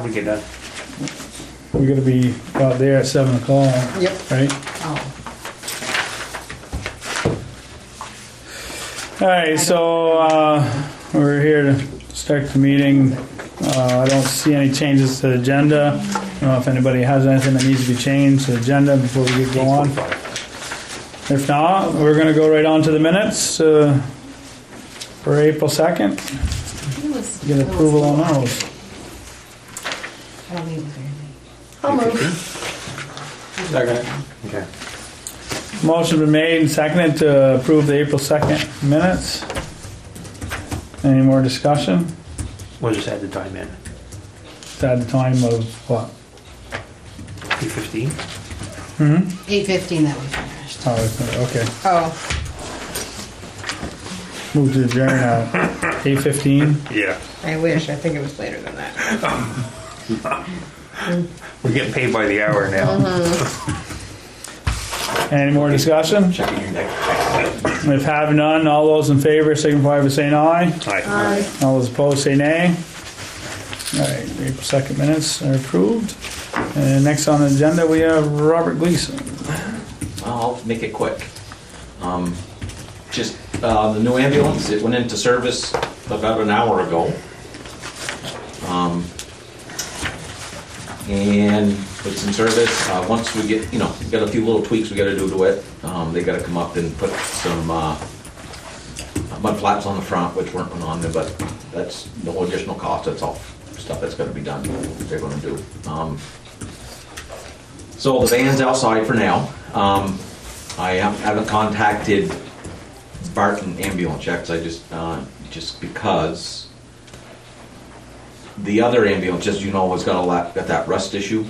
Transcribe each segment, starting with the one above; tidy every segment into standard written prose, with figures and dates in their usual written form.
we get done? We're gonna be out there at 7 o'clock. Yep. Right? Oh, Alright, so, we're here to start the meeting. I don't see any changes to the agenda. I don't know if anybody has anything that needs to be changed to the agenda before we get going. If not, we're gonna go right on to the minutes, for April 2nd. Get approval on those. I don't need it very I'll move. Second. Okay. Motion been made and seconded to approve the April 2nd minutes. Any more discussion? We'll just add the time in. At the time of what? 8:15? 8:15 that we finished. Oh, okay. Oh, Move to adjourn at 8:15. Yeah. I wish. I think it was later than that. We're getting paid by the hour now. Any more discussion? Checking your neck. If having none, all those in favor signify by saying aye. Aye. All those opposed say nay. Alright, April 2nd minutes are approved. And next on the agenda we have Robert Gleason. I'll make it quick. The new ambulance, it went into service about an hour ago. And it's in service. Once we get, we got a few little tweaks we gotta do to it. They gotta come up and put some mud flaps on the front, which weren't put on there, but that's no additional cost. That's all stuff that's gonna be done, they're gonna do. So the van's outside for now. I haven't contacted Barton Ambulance Checks. I just because the other ambulance, as you know, has got that rust issue.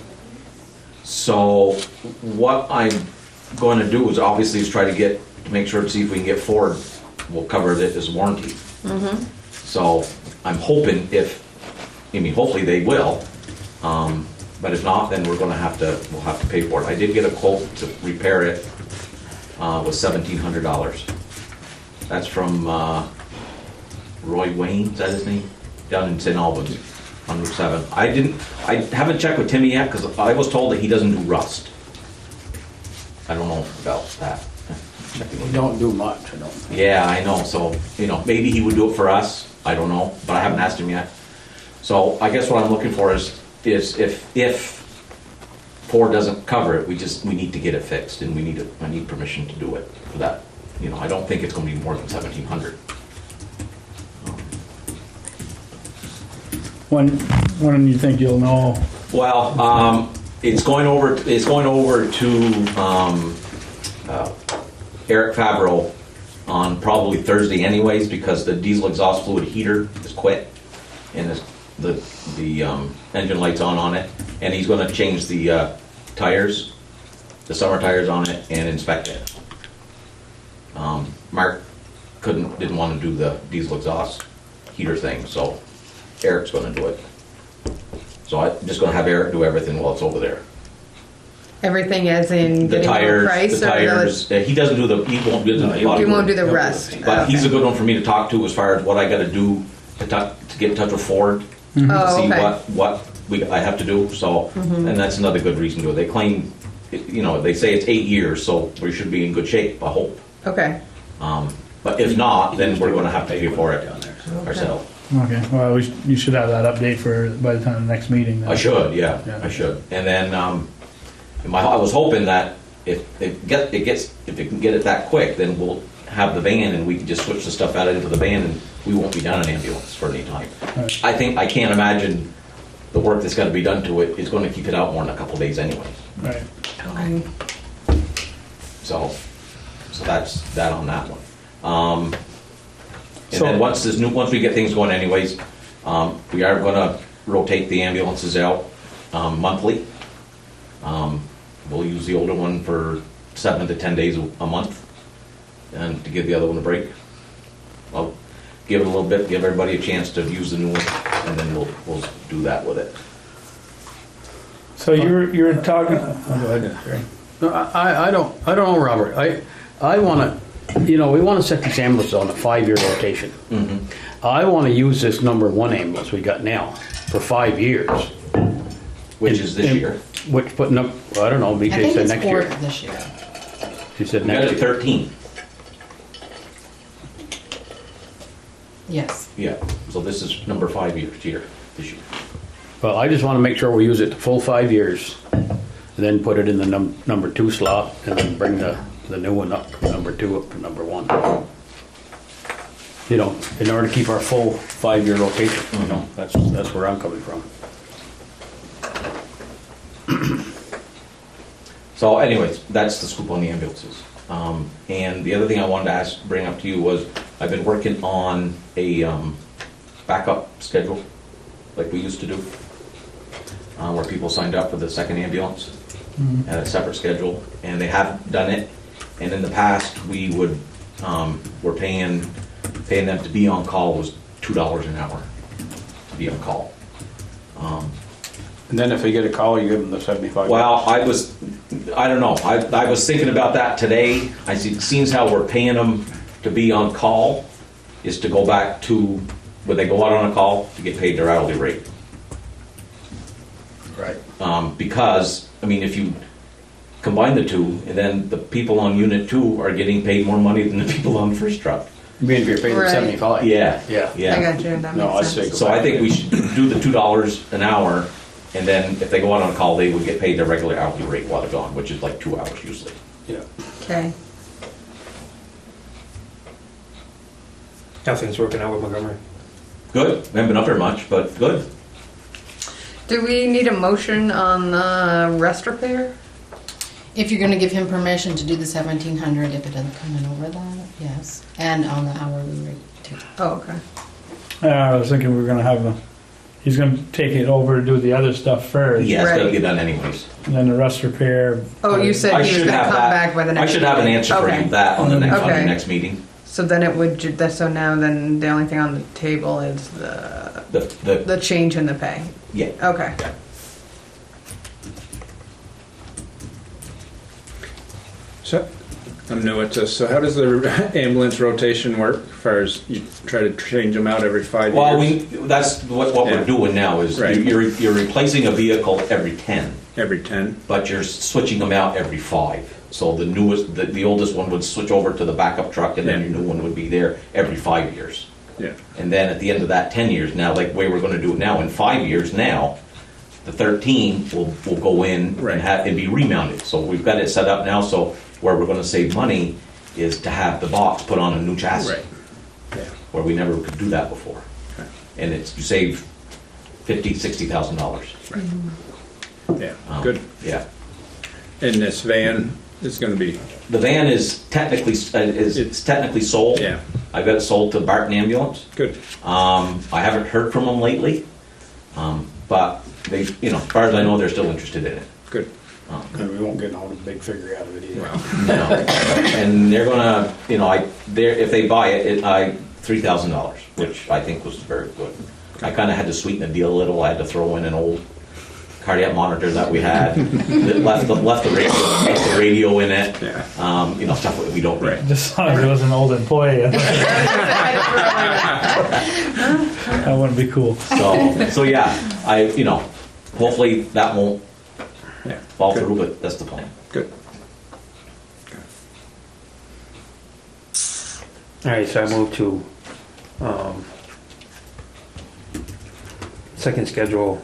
So what I'm going to do is obviously try to make sure to see if we can get Ford will cover it as warranty. So I'm hoping hopefully they will. But if not, then we'll have to pay for it. I did get a quote to repair it. Was $1,700. That's from Roy Wayne, is that his name? Down in St. Albans on Route 7. I haven't checked with Timmy yet because I was told that he doesn't do rust. I don't know about that. You don't do much, I don't think. Yeah, I know. So, maybe he would do it for us. I don't know, but I haven't asked him yet. So I guess what I'm looking for is if Ford doesn't cover it, we need to get it fixed, and I need permission to do it for that. I don't think it's going to be more than $1,700. When do you think you'll know? Well, it's going over to Eric Favreau on probably Thursday, anyways, because the diesel exhaust fluid heater is quit, and the engine light's on it, and he's going to change the tires, the summer tires on it, and inspect it. Mark didn't want to do the diesel exhaust heater thing, so Eric's going to do it. So I'm just going to have Eric do everything while it's over there. everything as in The getting tires, a price? the tires. He doesn't do the. He won't do the. He won't do the rest. But he's a Okay. good one for me to talk to as far as what I got to do to get in touch with Ford Oh, to see okay. what I have to do. So, and that's another good reason to do it. They claim, they say it's 8 years, so we should be in good shape. I hope. Okay. But if not, then we're going to have to pay for it ourselves. Okay, well, you should have that update by the time of the next meeting. Then. I should, yeah, Yeah. I should. And then I was hoping that if it can get it that quick, then we'll have the van and we can just switch the stuff out into the van and we won't be down an ambulance for any time. Right. I can't imagine the work that's got to be done to it is going to keep it out more than a couple days anyway. Right. Okay. So that's that on that one. And So- then once we get things going anyways, we are going to rotate the ambulances out monthly. We'll use the older one for 7 to 10 days a month, and to give the other one a break. I'll give it a little bit, give everybody a chance to use the new one, and then we'll do that with it. So you're talking. Oh, go ahead. Sorry. No, I don't know, Robert. I want to you know, we wanna set these ambulances on a 5-year rotation. I wanna use this number 1 ambulance we got now for 5 years. Which is this And- year. Which putting up, I don't know, I BJ think said it's next 4 year. this year. She said We got next it at year. 13. Yes. Yeah, so this is number 5 years here, this year. Well, I just wanna make sure we use it the full 5 years, and then put it in the number 2 slot, and then bring the new one up from number 2 up to number 1. You know, in order to keep our full 5-year rotation, you know, that's where I'm coming from. So anyways, that's the scoop on the ambulances. And the other thing I wanted to bring up to you was, I've been working on a backup schedule, like we used to do, where people signed up for the second ambulance at a separate schedule, and they have done it. And in the past, we would, were paying them to be on call was $2 an hour to be on call. And then if they get a call, you give them the 75. Well, I don't know, I was thinking about that today. I see, seems how we're paying them to be on call is to go back to, when they go out on a call, to get paid their hourly rate. Right. Because, I mean, if you combine the two, and then the people on unit 2 are getting paid more money than the people on the first truck. You mean if you're paying them Right. 75? Yeah. Yeah. Yeah. I got you, that No, makes I'd say sense. go So I think we should do the $2 an hour, and then if they go out on a call, they would get paid their regular hourly rate while they're gone, which is like 2 hours usually. Yeah. Okay. How things working out with Montgomery? Good, haven't been up there much, but good. Do we need a motion on the rest repair? If you're gonna give him permission to do the 1,700, if it doesn't come in over that, yes. And on the hourly rate too. Oh, okay. I was thinking we were gonna have he's gonna take it over to do the other stuff first. Yeah, it's gotta Right. be done anyways. And then the rust repair. Oh, you said I he was should gonna have come that. back by the I next should have an meeting. answer for Okay. you, that on the Okay. next meeting. So then it would, so now then the only thing on the table is The, the change in the pay. yeah. Okay. So, I'm new at this, so how does the ambulance rotation work, as far as you try to change them out every 5 years? Well, that's what Yeah. we're doing now is Right. you're replacing a vehicle every 10, Every 10? but you're switching them out every 5. So the newest, the oldest one would switch over to the backup truck, and then Yeah. your new one would be there every 5 years. Yeah, And then at the end of that 10 years, now, like the way we're gonna do it now, in 5 years now, the 13 will go in Right. and have, and be remounted. So we've got it set up now, so where we're gonna save money is to have the box put on a new chassis. right, yeah, Where we never could do that before. Okay. And it's, you save $50,000, $60,000. yeah, good. Yeah. And this van is gonna be, The van is technically, it's technically sold. yeah, I got it sold to Barton Ambulance. good, I haven't heard from them lately, but they, you know, as far as I know, they're still interested in it. good. And we won't get a big figure out of it either. Well, No. And they're gonna, you know, if they buy it, $3,000, which I think was very good. I kinda had to sweeten the deal a little. I had to throw in an old cardiac monitor that we had, that left the radio in it. Yeah. You know, stuff that we don't Right. need. Just thought it was an old employee. That wouldn't be cool. So yeah, you know, hopefully that won't yeah, fall good, through, but that's the plan. good. All right, so I move to second schedule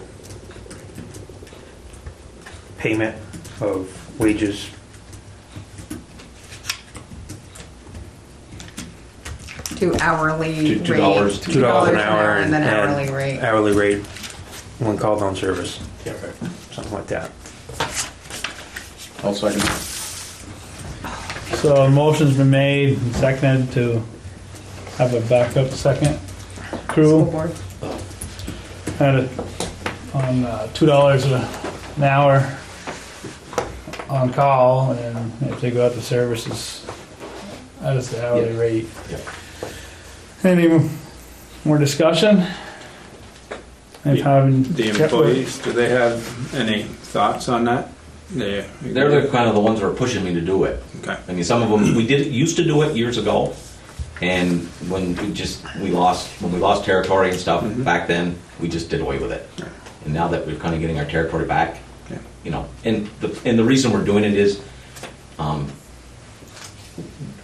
payment of wages. To hourly rate. $2 $2 an hour And then hourly rate. Hourly rate when called on service. Something like that. I'll second. So a motion's been made and seconded to have a backup second School crew board. at on $2 an hour on call, and if they go out to services, that is the hourly Yeah. rate. Yeah. Any more discussion? And having The employees, do they have any thoughts on that? Yeah. They're the kind of the ones that are pushing me to do it. Okay. I mean, some of them, used to do it years ago, and when we lost territory and stuff back then, we just did away with it. And now that we're kind of getting our territory back, you know, and the reason we're doing it is,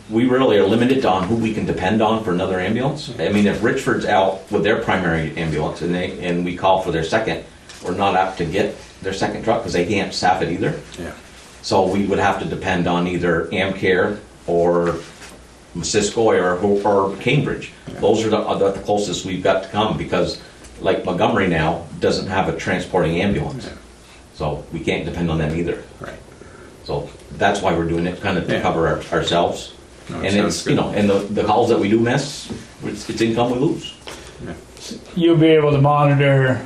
we really are limited on who we can depend on for another ambulance. I mean, if Richford's out with their primary ambulance and we call for their second, we're not apt to get their second truck because they can't staff it either. Yeah. So we would have to depend on either Amcare or Missisquoi or Cambridge. Those are the closest we've got to come, because like Montgomery now doesn't have a transporting ambulance. So we can't depend on them either. Right. So that's why we're doing it, kind of to Yeah. cover ourselves. No, And sounds it's, good. you know, and the calls that we do miss, it's income we lose. You'll be able to monitor,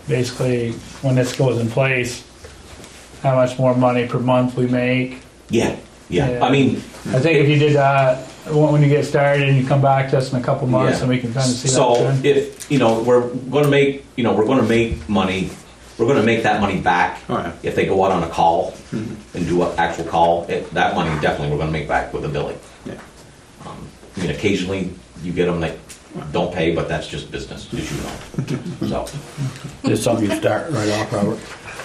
basically, when this goes in place, how much more money per month we make. Yeah. Yeah. I mean, I think if you did that, when you get started and you come back to us in a couple months, Yeah. and we can kind of see that so trend. if, you know, we're gonna make money, we're gonna make that money back Oh, yeah. if they go out on a call and do an actual call. That money definitely we're gonna make back with the billing. Yeah. I mean, occasionally you get them that don't pay, but that's just business, as you know. So, It's something you start right off, Robert?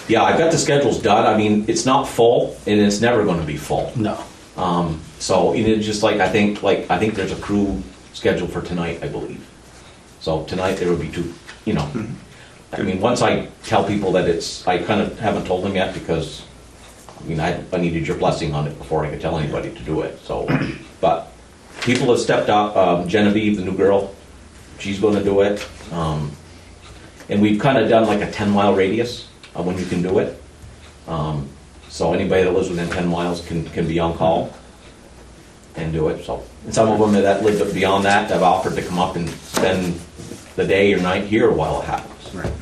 yeah, I've got the schedules done. I mean, it's not full, and it's never gonna be full. No. So it's just like I think there's a crew scheduled for tonight, I believe. So tonight there will be two. You know, I mean, once I tell people that I kind of haven't told them yet because I mean I needed your blessing on it before I could tell anybody to do it. So, but people have stepped up. Genevieve, the new girl, she's going to do it, and we've kind of done like a 10-mile radius of when you can do it. So anybody that lives within 10 miles can be on call and do it. So, and some of them that live beyond that have offered to come up and spend the day or night here while it happens. Right.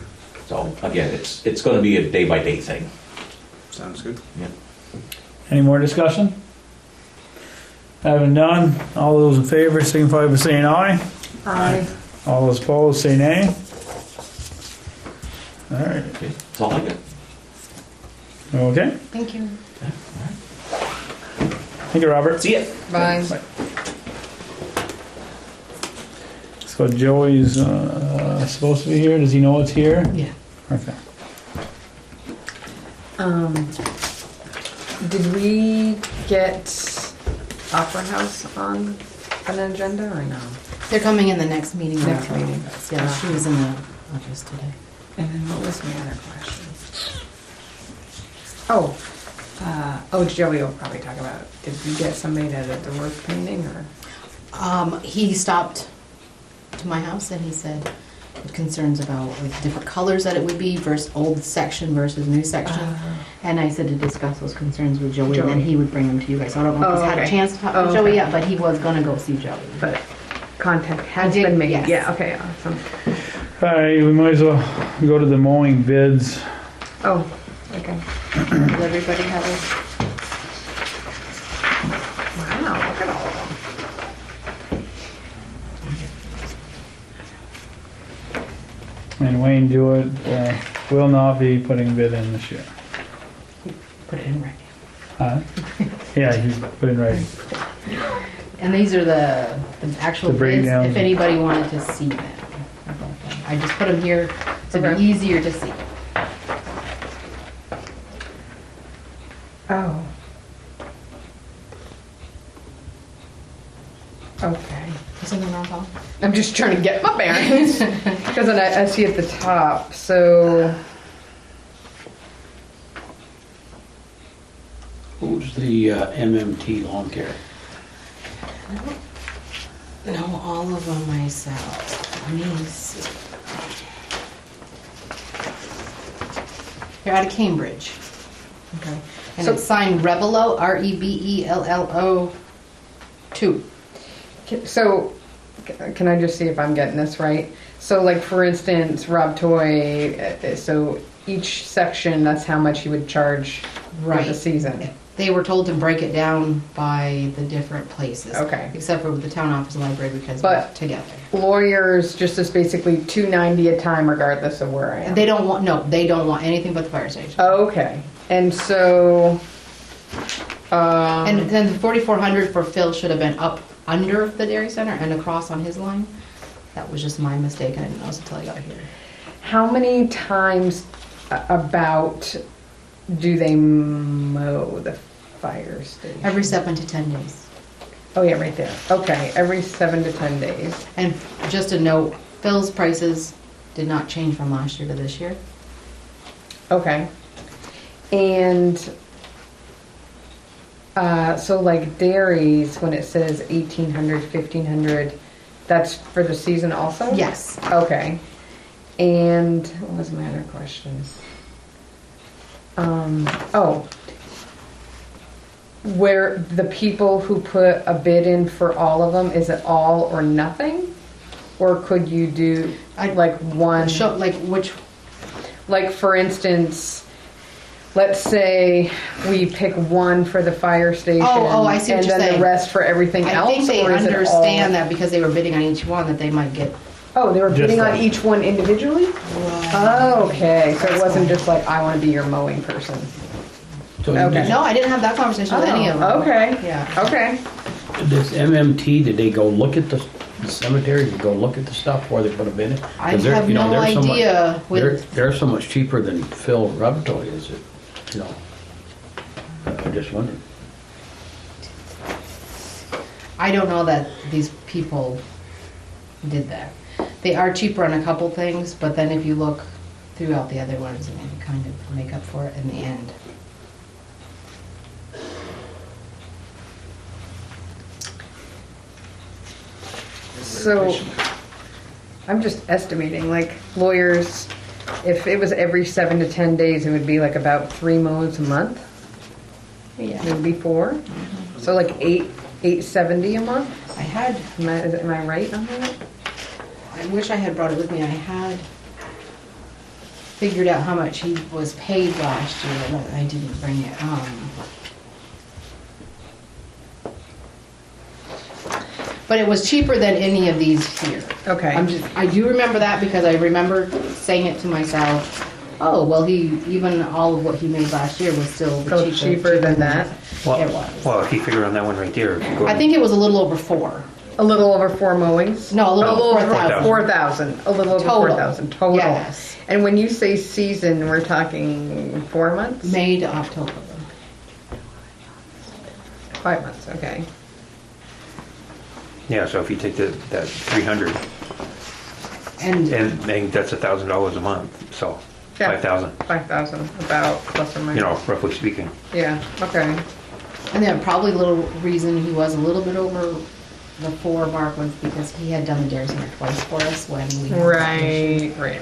So again, it's going to be a day-by-day thing. Sounds good. Yeah. Any more discussion? Having done, all those in favor signify by saying aye. Aye. All those opposed say nay. All right. Okay. That's all I got. Okay. Thank you. Thank you, Robert. See ya. Bye. So Joey's supposed to be here. Does he know it's here? Yeah. Okay. Did we get Opera House on an agenda or no? They're coming in the next meeting. Next Rob. meeting. Yeah, she was in the office today. And then what was my other question? Oh, Joey will probably talk about, did we get somebody that did the roof painting or? He stopped to my house and he said concerns about like different colors that it would be versus old section versus new section. And I said to discuss those concerns with Joey, and then Joey. he would bring them to you guys. So I don't know if he's had a okay. chance to talk to Oh, Joey okay. yet, but he was gonna go see Joey. But contact has I did, been made. yes. Yeah, okay, awesome. All right, we might as well go to the mowing bids. Oh, okay. Does everybody have a? Wow, look at all of them. And Wayne Jewett will not be putting bid in this year. Put it in writing. Huh? Yeah, he's put in writing. And these are the actual The bids, breakdowns. if anybody wanted to see them. I just put them here to Okay. be easier to see. Oh. Okay. Is something wrong, Paul? I'm just trying to get my bearings. Because then I see at the top, so, Who's the MMT lawn care? No, all of them myself. Let me see. They're out of Cambridge. okay. And So- it's signed Rebello, Rebello 2. So, can I just see if I'm getting this right? So, like, for instance, Rob Toy, so each section, that's how much he would charge for the Right. season. They were told to break it down by the different places. Okay. Except for the town office and library because But- we're together. Lawyers, just as basically $2.90 a time regardless of where I am. And they don't want anything but the fire station. Okay. And so, And then the 4,400 for Phil should have been up under the dairy center and across on his line. That was just my mistake, I didn't notice until I got here. how many times about do they mow the fire station? Every 7 to 10 days. Oh yeah, right there. Okay, every 7 to 10 days. And just a note, Phil's prices did not change from last year to this year. Okay. And so like dairies, when it says 1,800, 1,500, that's for the season also? Yes. Okay. And what was my other question? Oh, where the people who put a bid in for all of them, is it all or nothing? Or could you do like one? Show, like which, Like for instance, let's say we pick one for the fire station. Oh, I see what and you're then saying. the rest for everything I else. think they or is it understand all? that because they were bidding on each one that they might get. Oh, they were Just bidding on like- each one individually? Oh, okay, so it wasn't just like, I want to be your mowing person. So Okay. No, I didn't have that conversation with any of them. Oh, okay. Yeah. Okay. This MMT, did they go look at the cemetery, did they go look at the stuff before they put a bid in? 'Cause I they're- have you know, no they're so much- idea with, They're so much cheaper than Phil Rubtoy, is it? You know, I just wondered. I don't know that these people did that. They are cheaper on a couple things, but then if you look throughout the other ones, they kind of make up for it in the end. So, I'm just estimating, like lawyers, if it was every 7 to 10 days, it would be like about 3 mows a month? Yeah. It would be 4? So like 870 a month? I had, Am I right on that? I wish I had brought it with me. I had figured out how much he was paid last year, but I didn't bring it. But it was cheaper than any of these here. Okay. I do remember that because I remember saying it to myself. Oh, well, even all of what he made last year was still So cheaper than that? Well, It was. Well, if you figure on that one right there, if you go. I think it was a little over 4. A little over 4 mowings? No, a little over 4,000. 4,000. A little over Total. 4,000 total. Yes. And when you say season, we're talking 4 months? May to October. 5 months, okay. Yeah, so if you take that 300, And and then that's $1,000 a month, so Yeah. 5,000, 5,000, about, plus or minus. you know, roughly speaking. Yeah, okay. And then probably a little reason he was a little bit over the 4 mark was because he had done the dairy center twice for us when we. had that issue. Right.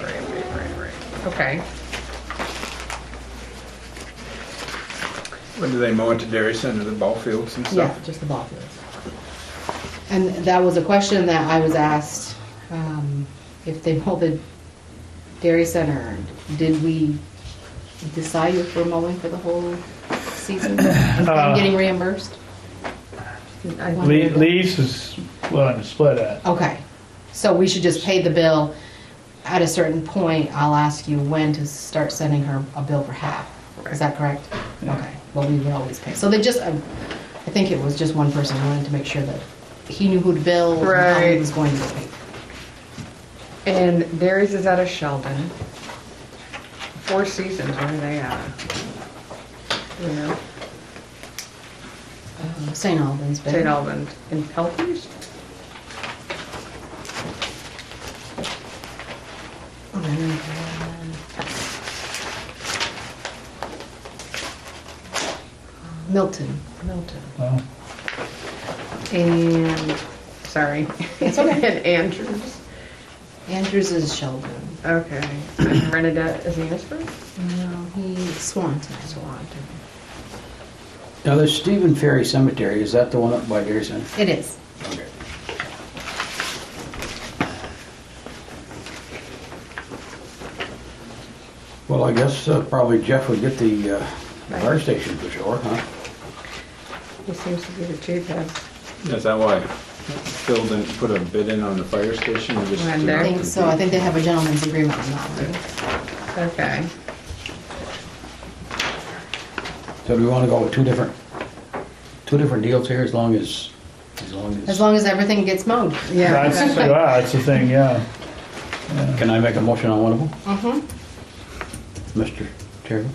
Okay. When do they mow into dairy center, the ball fields and Yeah, stuff? just the ball fields. And that was a question that I was asked, if they mow the dairy center, did we decide if we're mowing for the whole season and getting reimbursed? I- Lease is willing to split it. Okay, so we should just pay the bill. At a certain point, I'll ask you when to start sending her a bill for half. Is that correct? Okay, well, we would always pay. So they just, I think it was just one person wanted to make sure that he knew who to bill and how he Right. was going to get paid. And Dairies is out of Sheldon. Four Seasons, where are they at? You know, St. Albans. bid. St. Albans. In Pelters? Milton. Milton. Well, And, sorry. It's okay. And Andrews. Andrews is Sheldon. Okay. And Renadette is Enosburgh? No, he's Swanton. Swanton. Now, this Stephen Ferry Cemetery, is that the one up by Dairy Center? It is. Okay. Well, I guess probably Jeff would get the fire station for sure, huh? He seems to be the cheapest. Is that why Phil didn't put a bid in on the fire station? Or just When I there- think so. I think they have a gentleman's agreement on that one. Okay. So do we wanna go with two different deals here, as long as As long as everything gets mowed. Yeah. That's the thing, yeah. Can I make a motion on one of them, Mm-hmm. Mr. Chairman?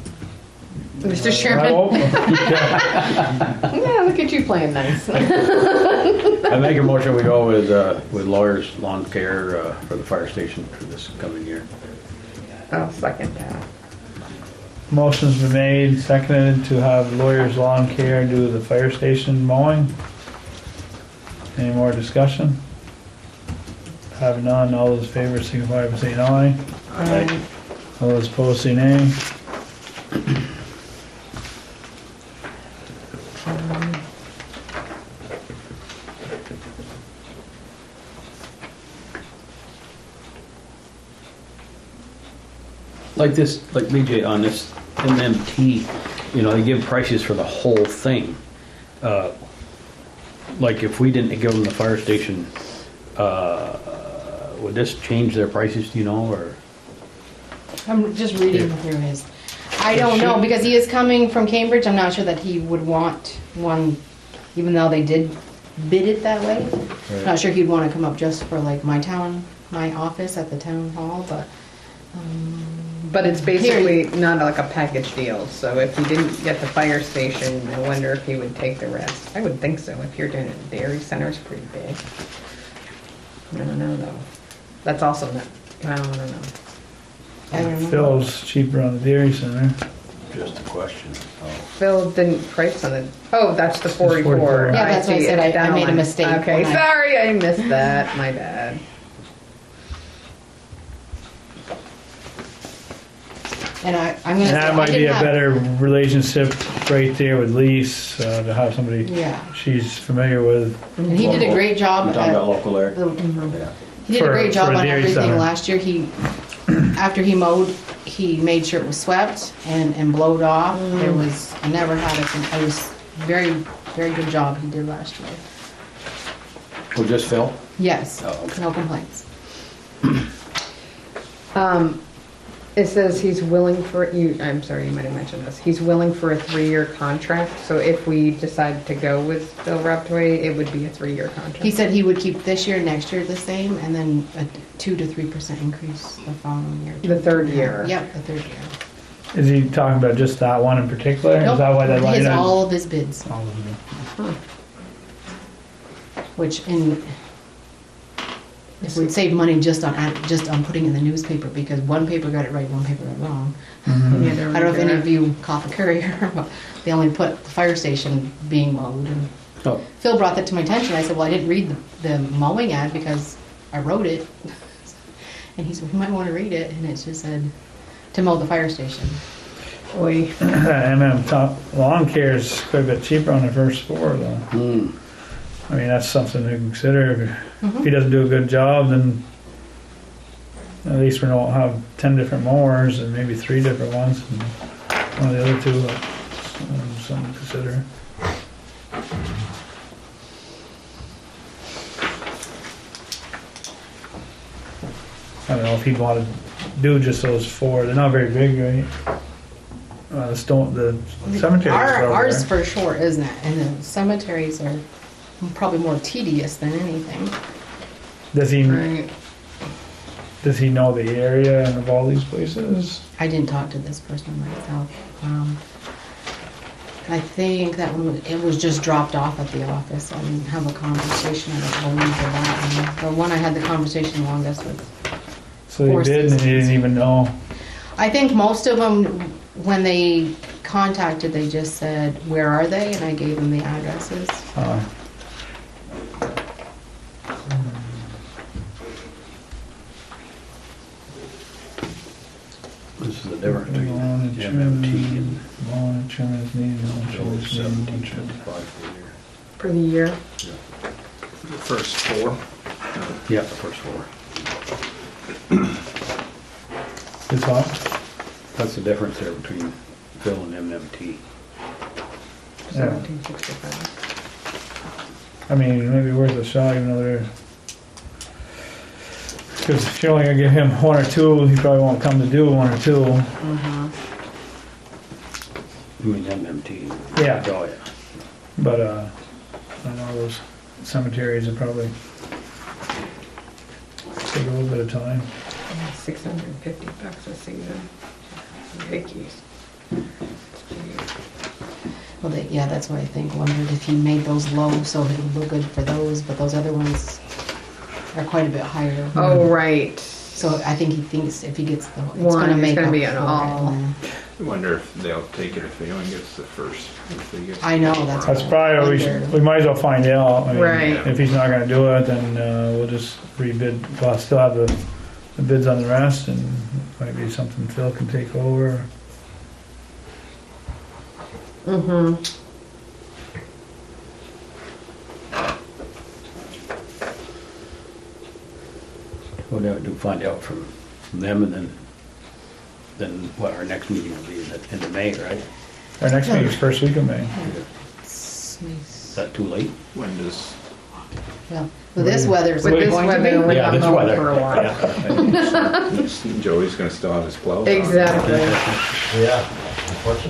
Mr. Chairman, Oh, yeah, look at you playing nice. I make a motion, we go with lawyers lawn care, for the fire station for this coming year. I'll second that. Motion's been made, seconded to have lawyers lawn care do the fire station mowing. Any more discussion? Have none, all those in favor signify by saying aye. All those opposed say nay. Like this, like BJ on this MMT, you know, they give prices for the whole thing. Like if we didn't give them the fire station, would this change their prices, do you know, or? I'm just reading through his. I don't know, because he is coming from Cambridge. I'm not sure that he would want one, even though they did bid it that way. Right. Not sure he'd want to come up just for like my office at the town hall, but. But it's basically not like a package deal, so if he didn't get the fire station, I wonder if he would take the rest. I would think so, if you're doing it, dairy center's pretty big. I don't know though. That's also not, I don't know. I don't know. Phil's cheaper on the dairy center. Just a question. Phil didn't price on it. Oh, that's the 44. 44. Yeah, that's what I see said. it I down made a line. mistake Okay, when I- sorry, I missed that, my bad. And I'm gonna say, That I might be didn't a have- better relationship right there with Lise, to have somebody Yeah, she's familiar with. and he did a great job. You're talking at- about local there? the- He did a For- great job for a on dairy everything center. last year. He, after he mowed, he made sure it was swept and blowed off. There was, I never had a, it was very, very good job he did last year. Well, just Phil? Yes, Oh, okay. no complaints. It says he's willing for, I'm sorry, you might have mentioned this, he's willing for a 3-year contract, so if we decide to go with Phil Raptoy, it would be a 3-year contract. He said he would keep this year, next year the same, and then a 2 to 3% increase the following year. The third year. Yep, the third year. Is he talking about just that one in particular? Is that why that Nope, line? his, all of his bids, All of them. which in, it would save money just on putting in the newspaper, because one paper got it right, one paper got it wrong. Mm-hmm. I don't know if any of you caught the Courier, but they only put the fire station being mowed. And Oh, Phil brought that to my attention. I said, well, I didn't read the mowing ad because I wrote it. And he said, you might want to read it. And it just said to mow the fire station. Oy. Top lawn care is quite a bit cheaper on the first floor though. I mean, that's something to consider. If he doesn't do a good job, then at least we don't have 10 different mowers and maybe 3 different ones. And one of the other 2, that's something to consider. I don't know if he'd want to do just those 4. They're not very big, right? The cemeteries are over Ours there. for sure isn't it? And the cemeteries are probably more tedious than anything. Does he Right. does he know the area and of all these places? I didn't talk to this person myself. I think that one, it was just dropped off at the office. I didn't have a conversation, I don't believe, with that one. The one I had the conversation longest with. So he did, and he didn't even know. I think most of them, when they contacted, they just said, where are they? And I gave them the addresses. this is the difference between Lawn and MMT and Lawn and trim is needed, lawn and trim is needed. 1775 per year. For the year. The first 4. Yeah, the first floor. It's what? That's the difference there between Phil and MMT. Yeah. 1765. I mean, maybe worth a shot, even though they're. Because if you're only gonna give him 1 or 2, he probably won't come to do 1 or 2. I mean, MMT. Yeah. Oh, yeah. But, I know those cemeteries are probably take a little bit of time. $650 a season. Hickeys. Well, yeah, that's what I think, wondered if he made those low so it would look good for those, but those other ones are quite a bit higher. Oh, right. So I think he thinks if he gets the, it's One, gonna it's make gonna up be an for it. all. I wonder if they'll take it if he only gets the first. If he gets I know, that's That's probably what we might as well find out. I mean, Right. if he's not gonna do it, then, we'll just rebid, we'll still have the bids on the rest, and might be something Phil can take over. Mm-hmm. We'll have to find out from them, and then what our next meeting will be in the end of May, right? Our next meeting's first week of May. It's Is nice. that too late? when does Well, with this weather, it's With this going weather, to we're be. Yeah, not this mowing weather. for a while. Joey's gonna still have his plow? Exactly. Yeah.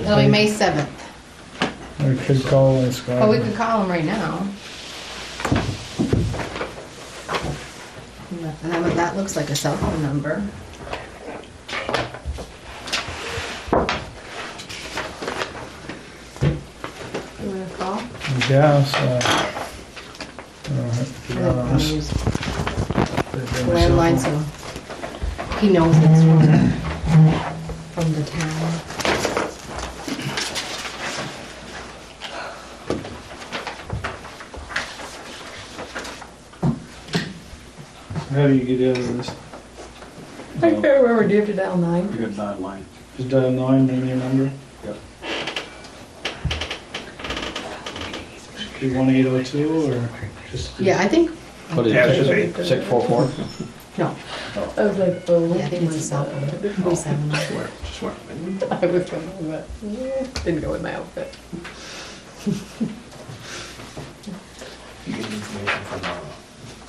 It'll be May 7th. We could call this guy. Oh, we could call him right now. And that looks like a cell phone number. You wanna call? Yes, Landline, so he knows it's from the town. How do you get into this? I can't remember, do you have to dial 9? You got it online. Just dial 9, maybe your number? Yep. 1802 or just? Yeah, I think, What is Yeah, it should it? be. 644? no, I was like, oh. yeah, I think it's a cell phone. 37. Just went. I was gonna, but didn't go with my outfit. You get information from,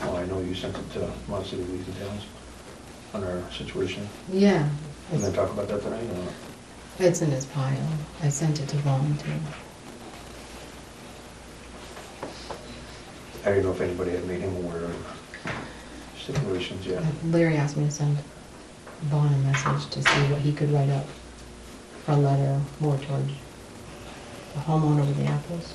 well, I know you sent it to Mon City Leagues and Towns on our situation. Yeah, And then talk about that tonight, or? it's in his pile. I sent it to Vaughn too. I don't know if anybody had made him aware of stipulations yet. Larry asked me to send Vaughn a message to see what he could write up for a letter more toward the homeowner with the apples.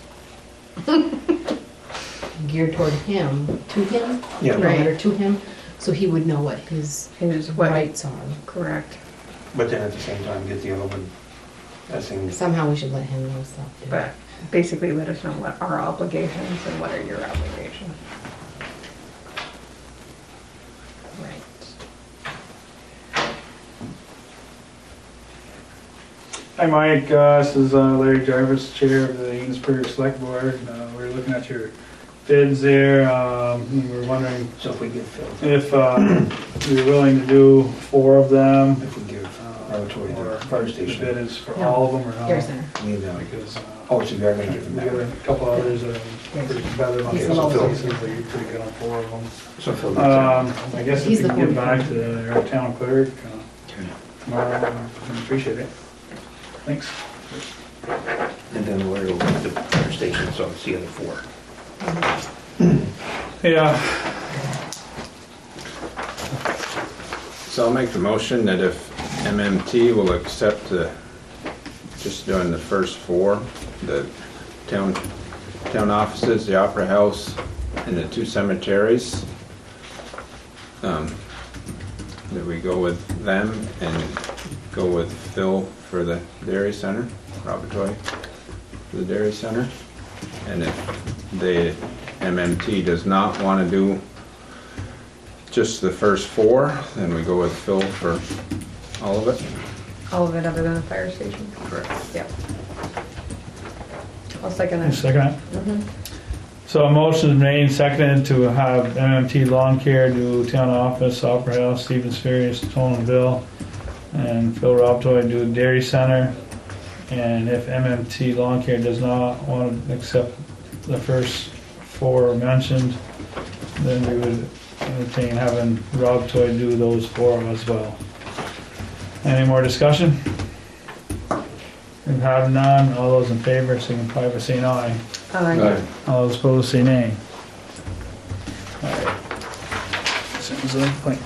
Geared toward him, to him, Yeah. a letter to him, so he would know what his Here's what, rights are. correct. But then at the same time, get the other one, that thing, Somehow we should let him know stuff too. But basically let us know what our obligations and what are your obligations. Right. Hi Mike, this is Larry Jarvis, Chair of the Enosburgh Selectboard. We're looking at your bids there. We're wondering so if we give Phil, if you're willing to do 4 of them. if we give Laboratory Or the fire the station. bid is for all of them or Here, not? Senator. Need, Because oh, so you're gonna give we them got a that. couple others that are pretty competitive on He's some the of lowest. these, but you're pretty good on 4 of them. So Phil, gets that. I guess if He's we the can get one. back to our town clerk tomorrow, I'd appreciate it. Thanks. And then we'll get the fire station, so it's the other 4. Yeah, So I'll make the motion that if MMT will accept just doing the first 4, the town offices, the Opera House, and the 2 cemeteries, that we go with them and go with Phil for the Dairy Center, Robert Toy for the Dairy Center. And if the MMT does not want to do just the first 4, then we go with Phil for all of it. All of it other than the fire station? Correct. Yep. I'll second a that. second. Mhm. So a motion is made and seconded to have MMT Lawn Care do town office, Opera House, Stevens Ferry, Tonville, and Phil Robtoy do Dairy Center. And if MMT Lawn Care does not want to accept the first 4 mentioned, then we would entertain having Robtoy do those 4 as well. Any more discussion? We have none. All those in favor signify by saying aye. All those opposed say nay. Alright. Sounds like a plan.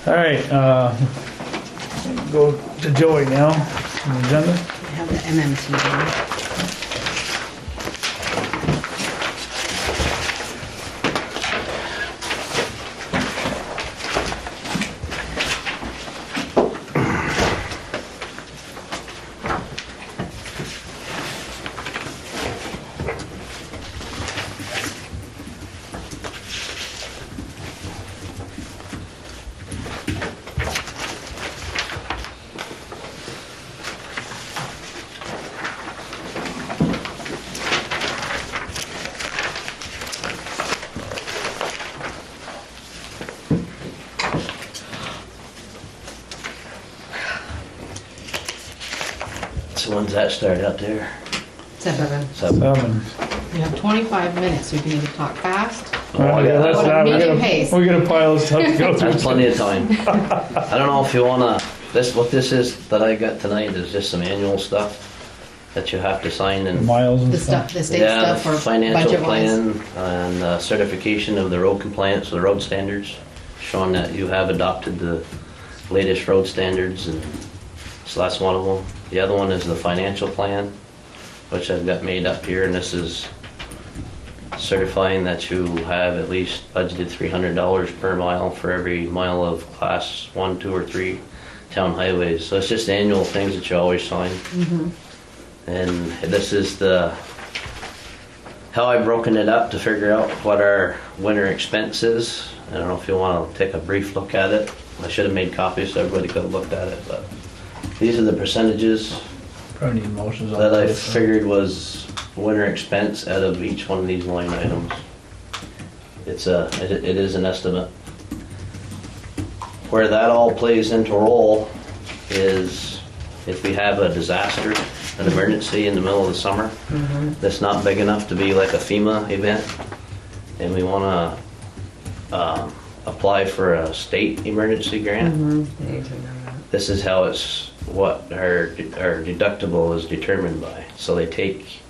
Alright, go to Joey now, on the agenda. I have the MMT one. So when's that start out there? 7. Seven. 7. You have 25 minutes, so you can either talk fast. Alright, yeah, that's Or not- medium pace. we got a pile of stuff to go through. That's plenty of time. I don't know if you wanna, what this is that I got tonight is just some annual stuff that you have to sign and. Miles and The stuff. stuff, the state Yeah, stuff for financial budget wise. plan and certification of the road compliance with the road standards, showing that you have adopted the latest road standards, and so that's one of them. The other one is the financial plan, which I've got made up here, and this is certifying that you have at least budgeted $300 per mile for every mile of class 1, 2, or 3 town highways. So it's just annual things that you always sign. And this is how I've broken it up to figure out what our winter expense is. I don't know if you want to take a brief look at it. I should have made copies so everybody could have looked at it, but these are the percentages Probably need motions on that I this, so. figured was winter expense out of each one of these line items. It is an estimate. Where that all plays into role is if we have a disaster, an emergency in the middle of the summer that's not big enough to be like a FEMA event, and we want to apply for a state emergency grant. Need to know that. This is how what our deductible is determined by. So they take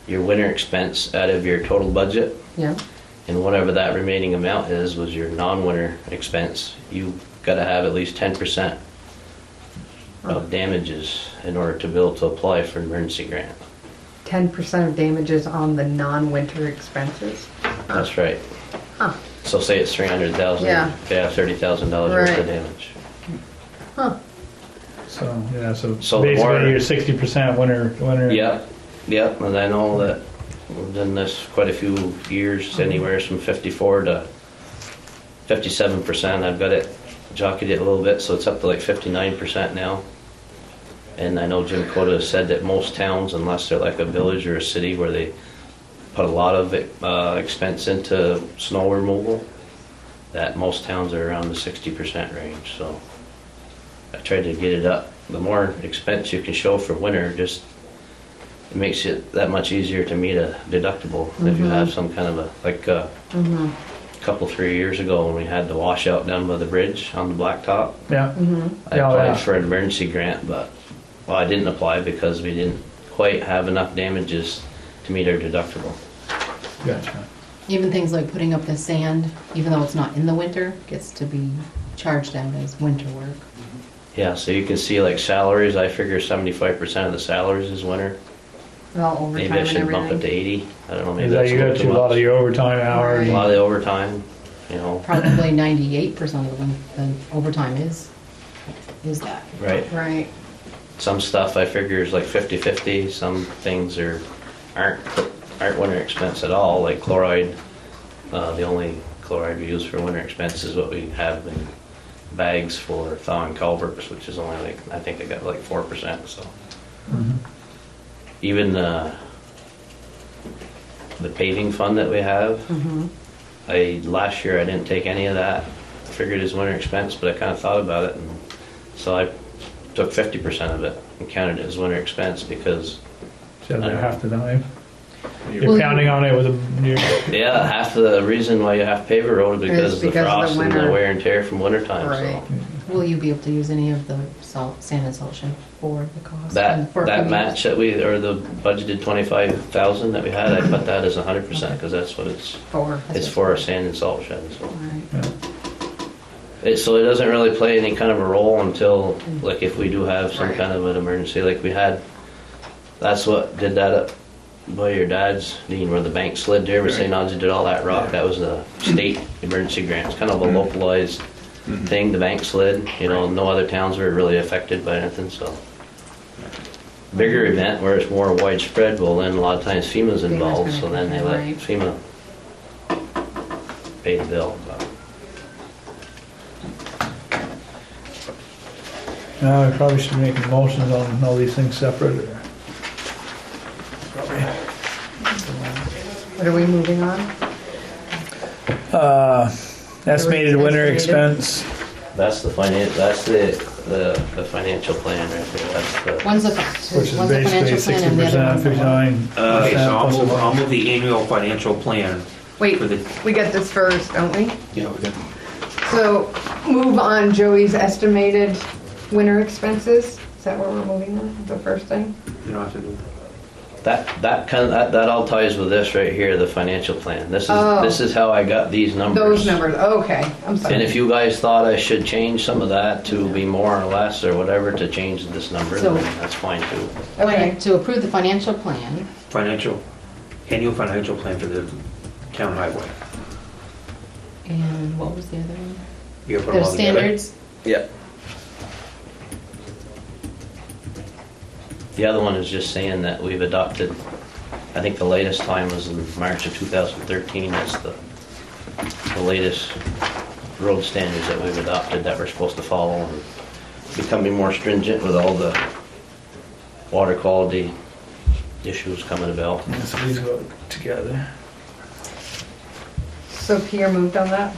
your winter expense out of your total budget, Yeah, and whatever that remaining amount is was your non-winter expense. You got to have at least 10% of damages in order to be able to apply for an emergency grant. 10% of damages on the non-winter expenses. That's right. Huh. So say it's 300,000. Yeah. They have $30,000 worth Right. of damage. Huh. So, yeah, so So the basically more- you're 60% winter. Yep, and I know that we've done this quite a few years, anywhere from 54 to 57%. I've got it, jockeyed it a little bit, so it's up to like 59% now. And I know Jim Cota said that most towns, unless they're like a village or a city where they put a lot of expense into snow removal, that most towns are around the 60% range, so I tried to get it up. The more expense you can show for winter, just it makes it that much easier to meet a deductible if you have some kind of a couple 3 years ago when we had the washout down by the bridge on the blacktop. Yeah. I Yeah, applied yeah. for an emergency grant, but well, I didn't apply because we didn't quite have enough damages to meet our deductible. Gotcha. Even things like putting up the sand, even though it's not in the winter, gets to be charged out as winter work. Yeah, so you can see like salaries. I figure 75% of the salaries is winter. Well, overtime Maybe I and should bump it to everything. 80. I don't know. Maybe Is that that's you a got little too a lot of much. your overtime hours? A lot of the overtime, you know. Probably 98% of the overtime is that. Right. Right. Some stuff I figure is like 50-50. Some things aren't winter expense at all, like chloride. The only chloride we use for winter expense is what we have in bags for thawing culverts, which is only like, I think I got like 4%. So even the paving fund that we have, last year I didn't take any of that. I figured as winter expense, but I kind of thought about it, and so I took 50% of it and counted it as winter expense because So they're half the time. You're pounding on it with a, Yeah, half the reason why you have to pave a road is because of the because of the frost and the winter. wear and tear from winter time, Right. so. Will you be able to use any of the salt, sand and salt shed for the cost? That, and for that commutes? match that we, or the budgeted 25,000 that we had, I put that as 100%, because that's what it's for a sand and salt shed, so. Alright. So it doesn't really play any kind of a role until, like, if we do have some Right. kind of an emergency, like we had, that's what did that up by your dad's, Dean, where the bank slid there, where St. Ange did all that rock, that was the state emergency grant, it's kind of a localized thing, the bank slid, you know, no other towns were really affected by anything, so. Bigger event where it's more widespread, well then a lot of times FEMA's involved, gonna so then they come in, let right. FEMA pay the bill, but. we probably should make motions on all these things separate, or? Probably. What are we moving on? Estimated winter Estimated. expense, That's the the financial plan right there, that's the. One's the, which is one's the basically financial plan and the 60%, other one's the what? 59%. Okay, so plus I'll move the annual financial plan Wait, for the, we got this first, don't we? yeah, we got, So move on Joey's estimated winter expenses. Is that what we're moving on, the first thing? you don't have to do. That all ties with this right here, the financial plan. Oh. This is how I got these numbers. Those numbers, okay, I'm sorry. And if you guys thought I should change some of that to be more or less or whatever to change this number, So- then that's fine too. Okay, To approve the financial plan, Annual financial plan for the town highway. and what was the other one? You gotta put them The all together. standards, Yeah. The other one is just saying that we've adopted, I think the latest time was in March of 2013, that's the latest road standards that we've adopted that we're supposed to follow and becoming more stringent with all the water quality issues coming about. So these go together. so Pierre moved on that?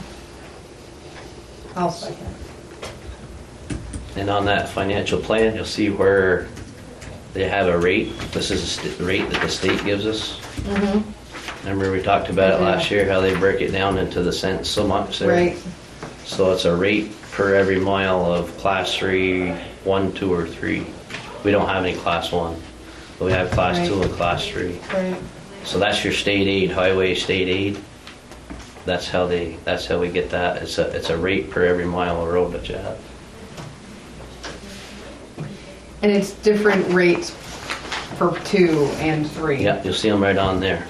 I'll second. And on that financial plan, you'll see where they have a rate. This is the rate that the state gives us. Remember we talked about it last year, how they break it down into the cents so much there. Right, So it's a rate per every mile of class 3, 1, 2, or 3. We don't have any class 1, but we have class 2 and class 3. right. So that's your state aid, highway state aid. That's how we get that. It's a rate per every mile of road that you have. And it's different rates for 2 and 3. Yeah, you'll see them right on there.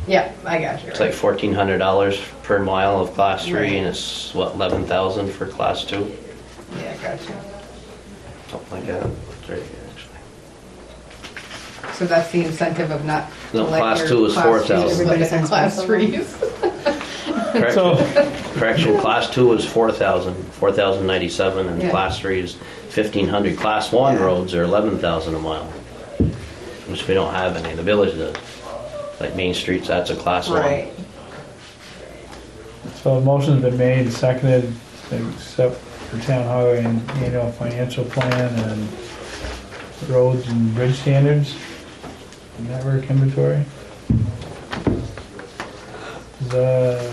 Yeah, I got you. It's like $1,400 per mile of class 3, Right. and it's what, 11,000 for class 2, Yeah, I got you. something like that. It's right here, actually. So that's the incentive of not. to No, let class your 2 is class 4,000. twos, Everybody Everybody in class sends 3s. Correction, class 2 is 4,000, 4,097, and Yeah. class 3 is 1,500. Class 1 Yeah. roads are 11,000 a mile, which we don't have any. The village does. Like Main Streets, that's a class 1. Right. So a motion's been made, seconded, to accept for town highway and annual financial plan and roads and bridge standards, network inventory. Does that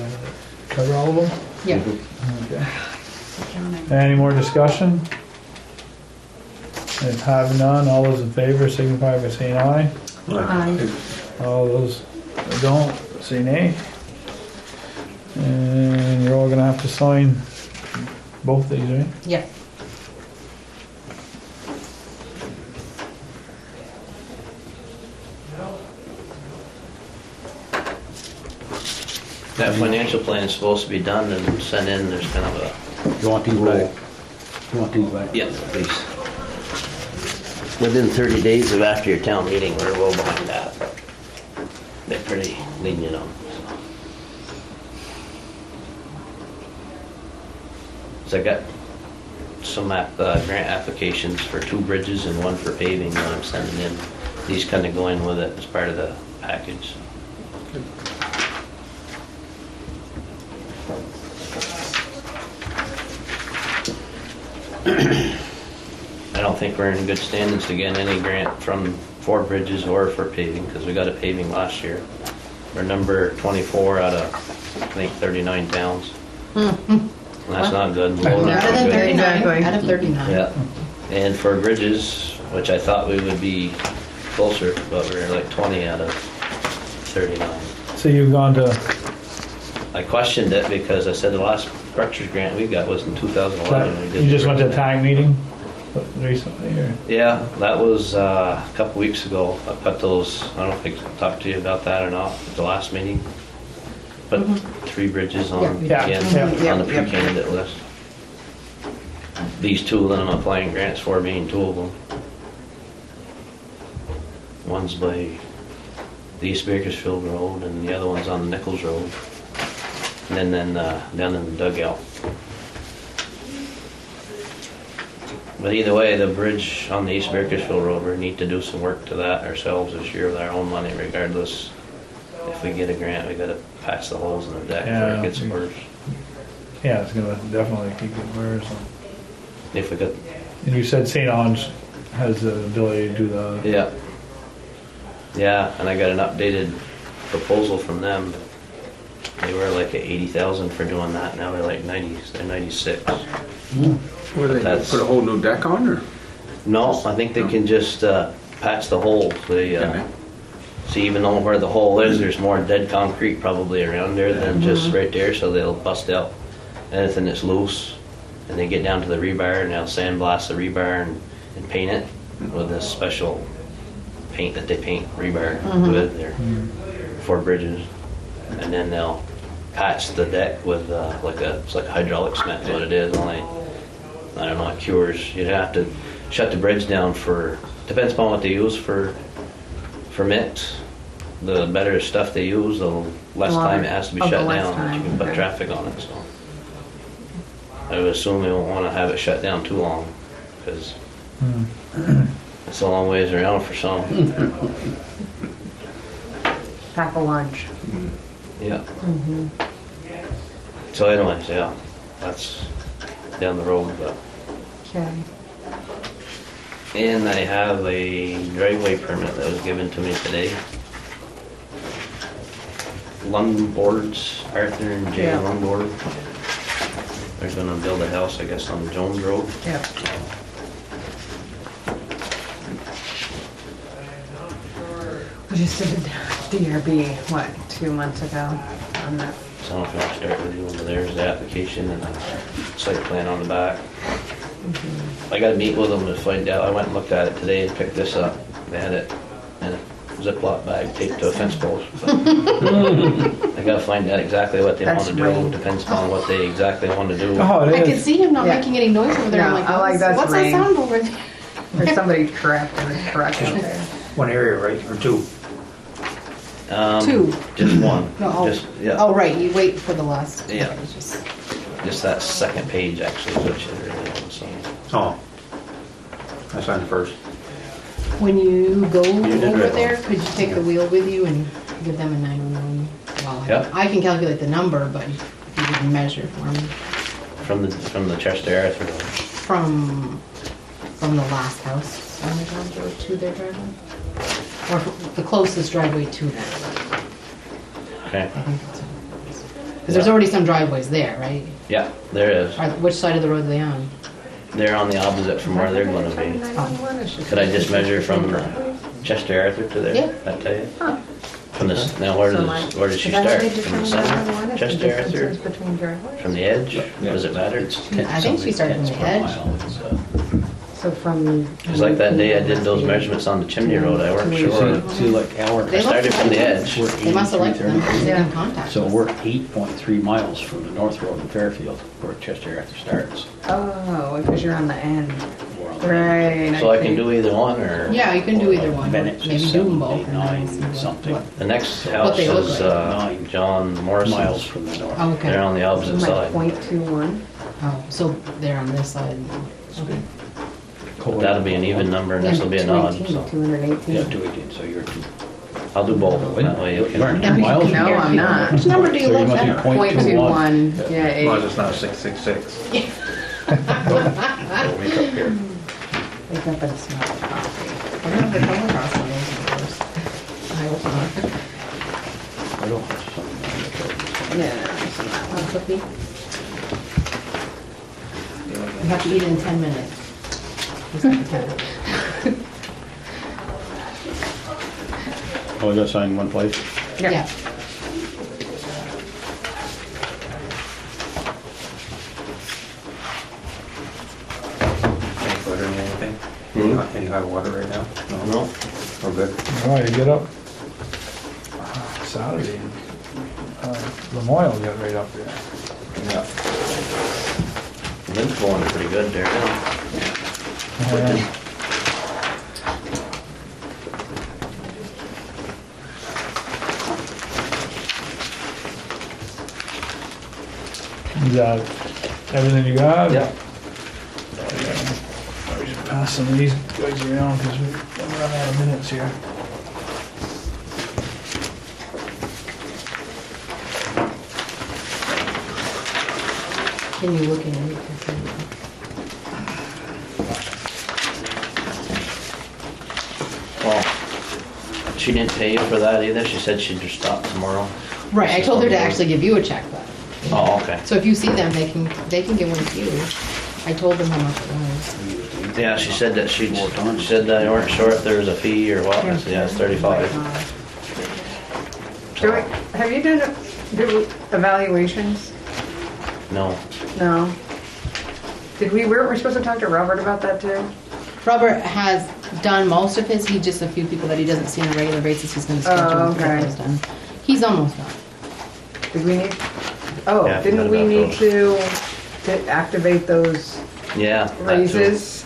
cover all of them? Yeah. Okay. Any more discussion? If having none, all those in favor signify by saying aye. All those that don't, say nay. And you're all gonna have to sign both these, right? yeah. That financial plan is supposed to be done and sent in, there's kind of a... You want these back? You want these back? Yeah, please. Within 30 days of after your town meeting, we're well behind that. They're pretty lenient on. So I got some grant applications for 2 bridges and 1 for paving that I'm sending in. These kind of go in with it as part of the package. I don't don't think we're in good standings to get any grant for bridges or for paving, because we got a paving last year. We're number 24 out of, I think, 39 towns. And that's not good. Low, not Out of good. 39, Exactly. out of 39. Yeah, and for bridges, which I thought we would be closer, but we're like 20 out of 39. So you've gone to, I questioned it because I said the last Rutgers grant we got was in 2011. We did you just the went to a bridge. tag meeting recently, or? Yeah, that was a couple weeks ago. I put those, I don't think I talked to you about that or not, at the last meeting. Put 3 bridges on, Yeah. again, Yeah. on the pre-candidate list. These 2 that I'm applying grants for being 2 of them. One's by the East Bakersfield Road and the other one's on the Nichols Road. And then down in the dugout. But either way, the bridge on the East Bakersfield Road, we need to do some work to that ourselves this year with our own money regardless. If we get a grant, we gotta patch the holes in the deck before Yeah. it gets worse. Yeah, it's gonna definitely keep it worse. If we got, And you said St. Ange has the ability to do the, yeah. Yeah, and I got an updated proposal from them. They were like at 80,000 for doing that, now they're like 90, they're 96. Where they That's- put a whole new deck on, or? No, I think they can just patch the holes. They, Can they? see, even though where the hole is, there's more dead concrete probably around there than just right there, so they'll bust out anything that's loose. And they get down to the rebar and they'll sandblast the rebar and paint it with this special paint that they paint rebar with there for bridges. And then they'll patch the deck with it's like a hydraulic cement is what it is, only, I don't know, it cures. You'd have to shut the bridge down for, depends upon what they use for mix. The better stuff they use, the less time it has to be Oh, the shut less down, that you time, can put okay. traffic on it, so. I would assume they won't wanna have it shut down too long, because it's a long ways around for some. Pack a lunch. Yeah. So anyways, yeah, that's down the road, but. Okay. And I have a driveway permit that was given to me today. Lundboards, Arthur and Jay Yeah. Lundboard. They're gonna build a house, I guess, on Jones Road. Yep. We just did DRB, what, 2 months ago on that. So I don't know if you want to start with you over there's the application and the site plan on the back. I gotta meet with them to find out. I went and looked at it today and picked this up. They had it in a Ziploc bag taped to a fence post. I gotta find out exactly what they want That's to do. rain. Depends on what they exactly want to do. oh, I it could is. see him not Yeah. making any noise over there. I'm No, like, I like that's what's rain. that sound over there? There's somebody trapped in a truck out there. One area, right, or 2? 2. Just one. No, oh. Just, yeah, Oh, right, you wait for the last. Yeah. Okay, it's just- just that second page actually, which is really on, so. Oh. I signed it first. When you go did over right. there, could you take the wheel with you and give them a 911? Well, Yeah. I can calculate the number, but if you could measure for me From the Chester Arthur Road. from the last house on the Johns Road to their driveway? Or the closest driveway to them, Okay, I think that's what it is. Because there's already some driveways there, right? yeah, there is. Which side of the road are they on? They're on the opposite from where they're gonna be. Could I just measure from Chester Arthur to there? Yeah. That tell you? Huh. From this, now where does she start? From the center? Chester Arthur? Between driveways? From the edge? Does it matter? I think she started from the edge. So from. Cause like that day I did those measurements on the Chimney Road, I weren't sure. See, like our, They I started from the edge. we're They must have liked them, 83.30. because they Yeah. didn't contact So us. we're 8.3 miles from the North Road in Fairfield, where Chester Arthur starts. Oh, because you're on the end. We're on the- Right. So I see. can do either one, or? Yeah, you can do either one. Minutes, Maybe do them both. 7, 8, 9, something. The next What house they look is like. John Miles Morrison's. from the north. Oh, okay. They're on the opposite Like side. .21. Oh, so they're on this side. Okay. But that'll be an even number and this will be an odd, so 218. Yeah, 218, so you're I'll do both. That way you You're can. 2 miles. No, I'm not. Which number do you So you look must be at? .21, yeah, As long as 8. it's not 666. We'll make up here. Like bet it's not coffee. I don't know if they come across one of those before. I hope not. I don't have something. No, it's not Want a one. cookie? You have to eat it in 10 minutes. It's like 10. Oh, I gotta sign one place? Yeah. Any butter in anything? Any hot water right now? No, Oh, good. All right, get up. Saturday. Memorial got right up there. Yeah. wind's blowing pretty good there now. Is that everything you got? Yeah. We should pass some of these guys around because we're running out of minutes here. Can you look in it? Well, she didn't pay you for that either. She said she'd just stop tomorrow. Right, I told her to actually give you a check, but. Oh, okay. So if you see them, they can give one to you. I told them how much it was. Yeah, she said that she said that they weren't sure if there was a fee or what. I said, yeah, it's 35. Have you done evaluations? No. No. Weren't we supposed to talk to Robert about that too? Robert has done most of his, he just a few people that he doesn't see on a regular basis, he's gonna schedule Oh, to get okay. those done. He's almost done. Did we need, oh, Yeah, I didn't forgot we about need those. to activate those Yeah. that too. raises?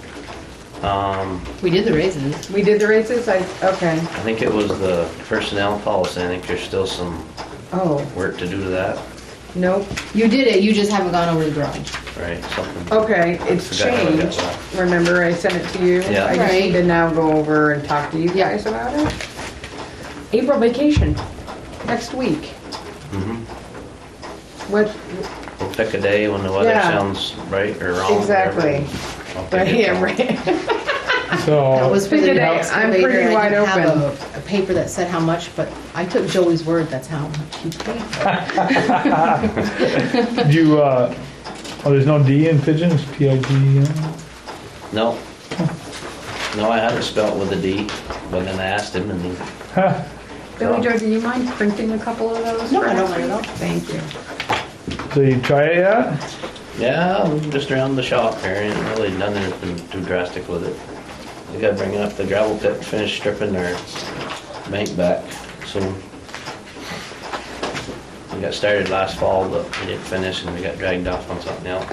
We did the raises. We did the raises? Okay. I think it was the personnel policy. I think there's still some Oh, work to do to that, nope. You did it, you just haven't gone over the garage. right? Something. Okay, it's Forgot how I got changed. that. Remember I sent it to you? Yeah. I just Right. need to now go over and talk to you Yeah. guys about it. April vacation, next week. Mhm. What, We'll pick a day when the weather Yeah. sounds right or wrong. exactly. I'll take Right, it. yeah, right. That So, was for Pick the a day. I'm excavator. pretty I wide didn't have open. a paper that said how much, but I took Joey's word, that's how much he paid. do you, there's no D in pigeons, P-I-G? No. No, I had it spelled with a D, but then I asked him and he, Billy Joe, do you mind printing a couple of those? No, for I don't us, mind at all. please? Thank you. So you try it yet? yeah, I'm just around the shop here. Ain't really done anything too drastic with it. We gotta bring up the gravel pit, finish stripping their bank back soon. We got started last fall, but we didn't finish and we got dragged off on something else.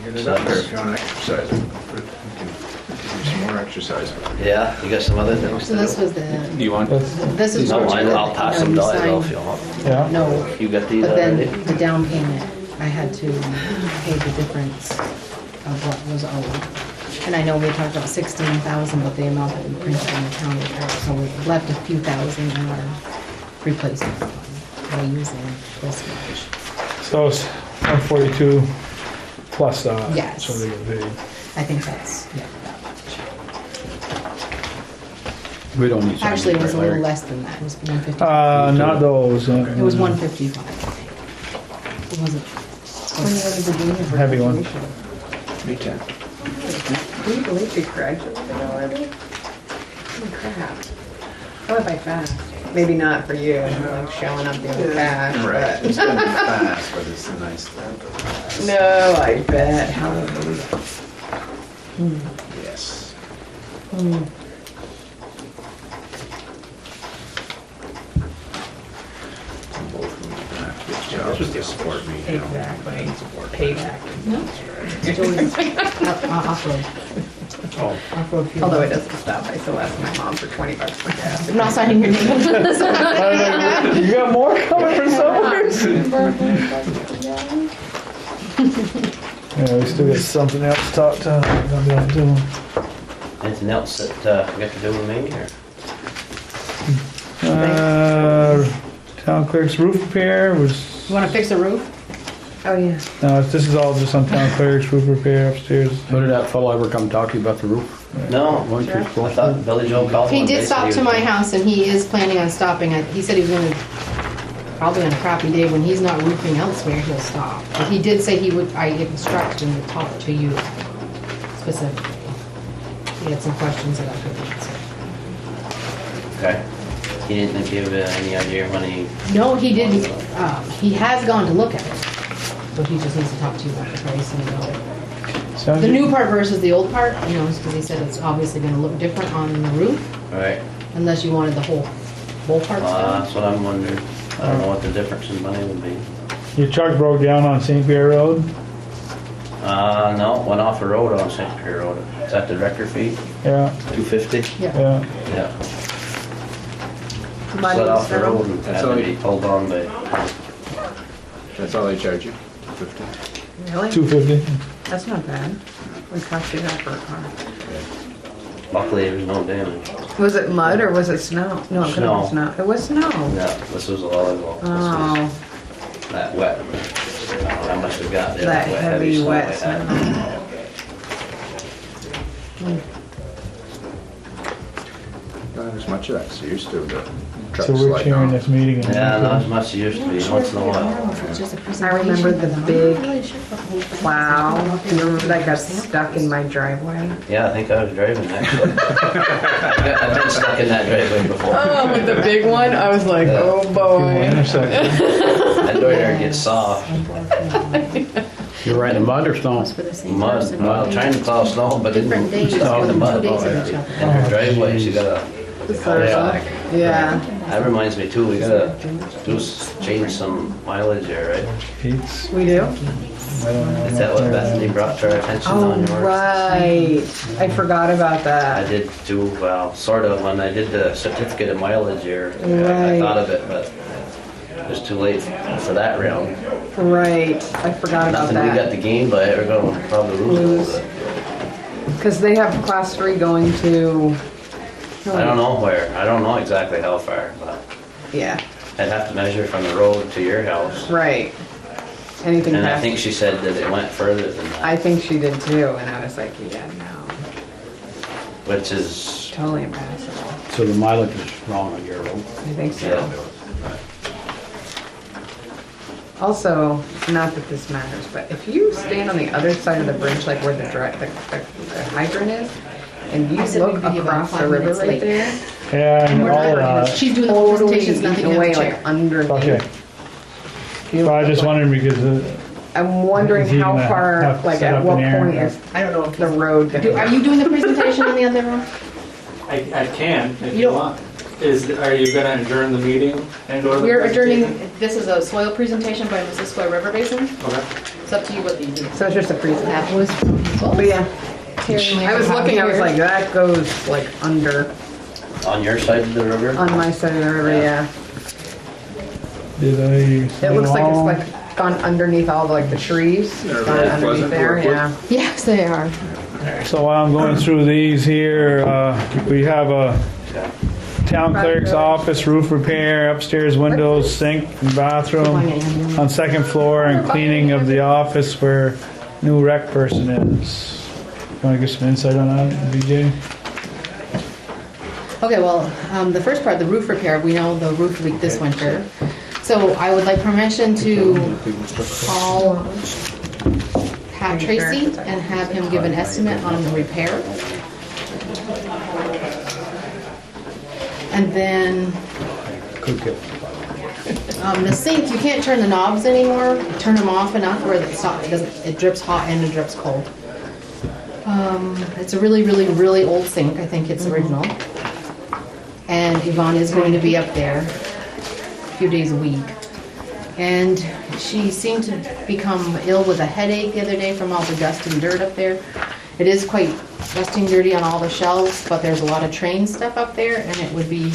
Get it up there if you want to exercise. We can do some more exercise. Yeah, you got some other things So to this do? was the, You want? this is. No, what you- I'll pass them you to you though if signed- you want. Yeah. No, You got these but already? then the down payment, I had to pay the difference of what was owed. And I know we talked about 16,000, but the amount that we printed in the county report, so we left a few thousand in our replacement fund by using this much. So it's 142 plus that. Yes. So they get paid. I think that's, yeah, that much. We don't need something. Actually, it was a Larry. little less than that, it was 150. Not those. It was 155, I think. It wasn't. Heavy one. Me too. Can you believe she graduated already? Holy crap. How if I fast? Maybe not for you, like showing up doing fast, but. It's been fast, but it's a nice thing. No, I bet. Hallelujah. Yes. Both of them have to get jobs to support me. you know. Exactly. Payback. Joey's off-road. Oh, Off-road fuel. Although it doesn't stop, I still ask my mom for $20 for gas. I'm not signing your name. You got more coming from somewhere? Yeah, we still got something else to talk to. Anything else that we got to do with me or? Town clerk's roof repair was, You wanna fix the roof? Oh, yeah. No, this is all just on town clerk's roof repair upstairs. So did that fellow ever come talk to you about the roof? No, Weren't you I supposed thought to? Billy Joe called He one day, did said stop he to was- my house and he is planning on stopping. He said he was gonna, probably on a crappy day when he's not roofing elsewhere, he'll stop. But he did say he would, I instructed him to talk to you specifically. He had some questions that I could answer. Okay. He didn't give any idea when he, No, he didn't. He has gone to look at it. So he just needs to talk to you about the price and Sounds the like- new part versus the old part, you know, because he said it's obviously gonna look different on the roof right, unless you wanted the whole parts done. that's what I'm wondering. I don't know what the difference in money would be. Your truck broke down on St. Pierre Road? No, went off the road on St. Pierre Road. Is that the record fee? Yeah, 250? Yeah. yeah. Yeah. Mud Set and off the snow. road and That's had all to you- be pulled on by, That's all they charge you? 50? Really? 250. That's not bad. We cost you that for a car. luckily there was no damage. Was it mud or was it snow? No, it couldn't have been snow. It was snow. Yeah, this was a while ago. This was Oh, that wet. I don't know how much we got there. that heavy snow wet we had. snow. Not as much of that, so used to the truck So we're sliding sharing off. this meeting. Yeah, not as much as it used to be, once in a while. I remember the big plow. Do you remember that got stuck in my driveway? Yeah, I think I was driving actually. I've been stuck in that driveway before. Oh, with the big one? I was like, oh boy. Intersection. That door there gets soft. You riding in mud or snow? Mud, well, trying to plow snow, but Different days, stuck in the mud. within 2 days of each other. In her driveway, she gotta, Yeah. that reminds me too, we gotta change some mileage there, right? Pete's. We do? I don't know. Is that what Bethany brought to our attention Oh, on yours? right. I forgot about I that. did too, well, sort of, when I did the certificate of mileage here, I Right. thought of it, but it was too late for that round. Right. I forgot about Nothing we got that. to gain by it, we're gonna probably lose a little bit. Because they have class 3 going to. I don't know where, I don't know exactly how far, but Yeah, I'd have to measure from the road to your house. right. Anything And I past. think she said that it went further than I that, think she did too, and I was like, yeah, no. which is, Totally impassable. So the mileage is wrong on your road. I think so. yeah. Also, not that this matters, but if you stand on the other side of the bridge, like where the hydrant is, and you I said look we'd be about across the 5 river minutes right late. there, Yeah, and all that. She's doing the whole totally presentation, it's nothing eaten you away have to like chair. underneath. Okay. You So I look just like- wondered because I'm wondering Is he how gonna far, have to like set at up what an area? point is the road gonna Are you doing the presentation in the other room? I can, if You you don't- want. Are you gonna adjourn the meeting and go to the We're presentation? adjourning, this is a soil presentation by Missisquoi River Basin. Okay. It's up to you what you do. So it's just a presentation. That was. But yeah, I was looking, I was like, that goes like under, On your side of the river? on my side of the river, yeah. did I? It looks like it's like gone underneath all the, like the trees. They're It's gone very underneath pleasant to there, work with. yeah. Yes, they are. So while I'm going through these here, we have a town clerk's office roof repair, upstairs windows, sink, and bathroom on second floor, and cleaning of the office where new rec person is. Want to get some insight on that, BJ? Okay, well, the first part, the roof repair, we know the roof leaked this winter. So I would like permission to call Pat Tracy and have him give an estimate on the repair. And then, the sink, you can't turn the knobs anymore. Turn them off enough where it drips hot and it drips cold. It's a really, really, really old sink. I think it's original. And Yvonne is going to be up there a few days a week. And she seemed to become ill with a headache the other day from all the dust and dirt up there. It is quite dusty and dirty on all the shelves, but there's a lot of train stuff up there, and it would be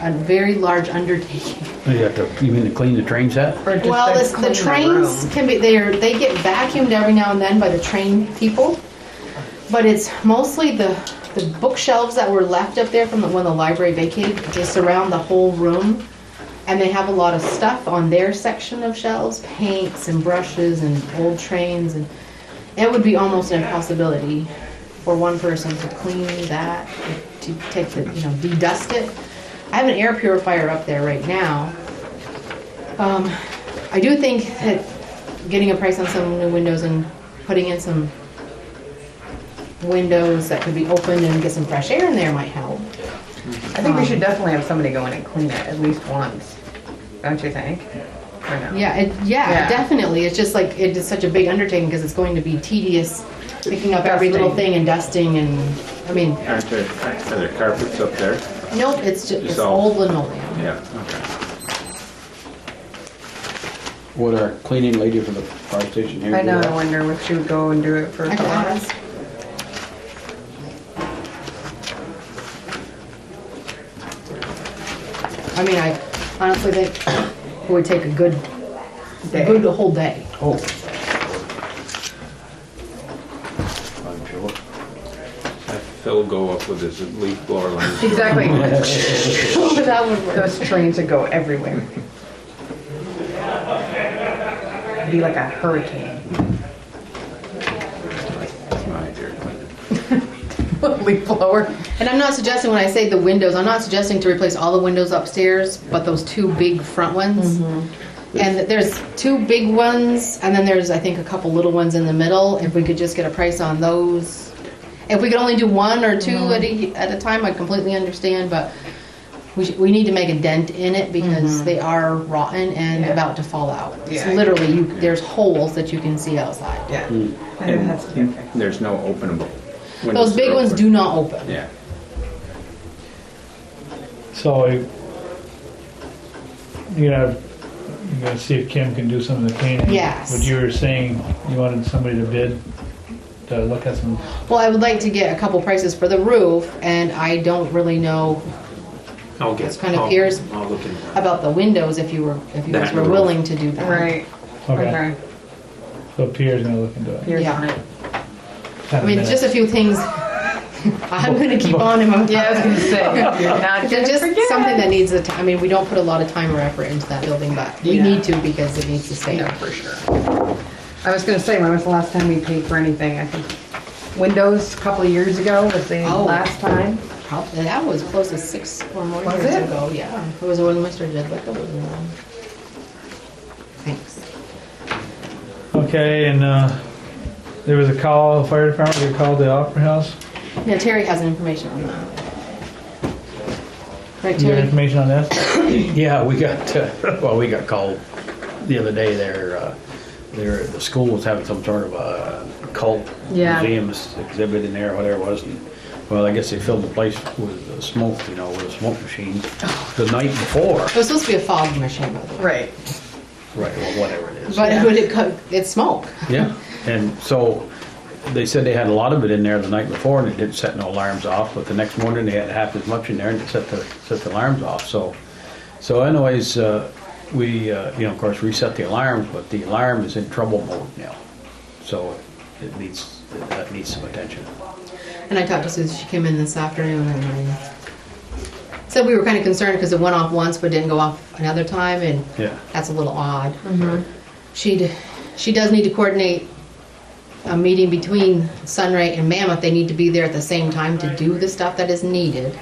a very large undertaking. You have to, you mean to clean the train set? Or just Well, like the clean trains room. can be, they get vacuumed every now and then by the train people, but it's mostly the bookshelves that were left up there from when the library vacated, they surround the whole room, And they have a lot of stuff on their section of shelves, paints and brushes and old trains, and it would be almost an impossibility for one person to clean that, to take the, de-dust it. I have an air purifier up there right now. I do think that getting a price on some new windows and putting in some windows that could be opened and get some fresh air in there might help. I think we should definitely have somebody go in and clean it at least once, don't you think? Or no? Yeah, Yeah. definitely. It's just like, it is such a big undertaking because it's going to be tedious picking up every little thing and dusting and, I mean, Are there carpets up there? nope, it's just, it's It's all- old linoleum. Yeah, okay. Would our cleaning lady for the fire station here I do know, I that? wonder if she would go and do it for I can Vermont. ask. I mean, I honestly think it would take a good whole day. Oh. I'm sure. Have Phil go up with his leaf blower line. Exactly. That would work. Those trains would go everywhere. It'd be like a hurricane. That's my idea. Clinton. Leaf blower. And I'm not suggesting, when I say the windows, I'm not suggesting to replace all the windows upstairs, but those two big front ones. And there's two big ones, and then there's, I think, a couple little ones in the middle. If we could just get a price on those. If we could only do one or two at a time, I completely understand, but we need to make a dent in it because they are rotten and about to fall out. It's Yeah. literally, there's holes that you can see outside. Yeah. And That's okay. there's no openable. Those big ones do not open. Yeah. So you gotta see if Kim can do some of the cleaning. Yes. But you were saying you wanted somebody to bid, to look at some, Well, I would like to get a couple prices for the roof, and I don't really know I'll get. It's kind of Piers I'll look into that. about the windows if you guys That were roof. willing to do that. Right. okay. Okay. So Pierre's gonna look into it. Here's Yeah. on it. I mean, it's just a few things. I'm gonna keep on him. Yeah, I was gonna say, you're not It's gonna just forget. something that needs I mean, we don't put a lot of time or effort into that building, but we Yeah. need to because it needs to stay. No, for sure. I was gonna say, when was the last time we paid for anything? I think Windows a couple of years ago was the Oh. last time. Probably, that was close to 6 or more Was years it? ago, yeah. It was when Mr. did, like, it was wrong. Thanks. Okay, and there was a call, the fire department, they called the Opera House. Yeah, Terry has information on that. Right, You got Terry? information on this? Yeah, we got called the other day the school was having some sort of a cult Yeah. museums exhibit in there, whatever it was. And, well, I guess they filled the place with smoke, with a smoke machine the night before. It was supposed to be a fog machine, by the way. Right. Right, well, whatever it is. But it's smoke. Yeah, and so they said they had a lot of it in there the night before and it didn't set no alarms off, but the next morning they had half as much in there and it set the alarms off. So anyways, we, of course, reset the alarms, but the alarm is in trouble mode now. So that needs some attention. And I talked to Susie, she came in this afternoon and I said we were kind of concerned because it went off once but didn't go off another time, and Yeah. that's a little odd. She does need to coordinate a meeting between Sunray and Mammoth. They need to be there at the same time to do the stuff that is needed.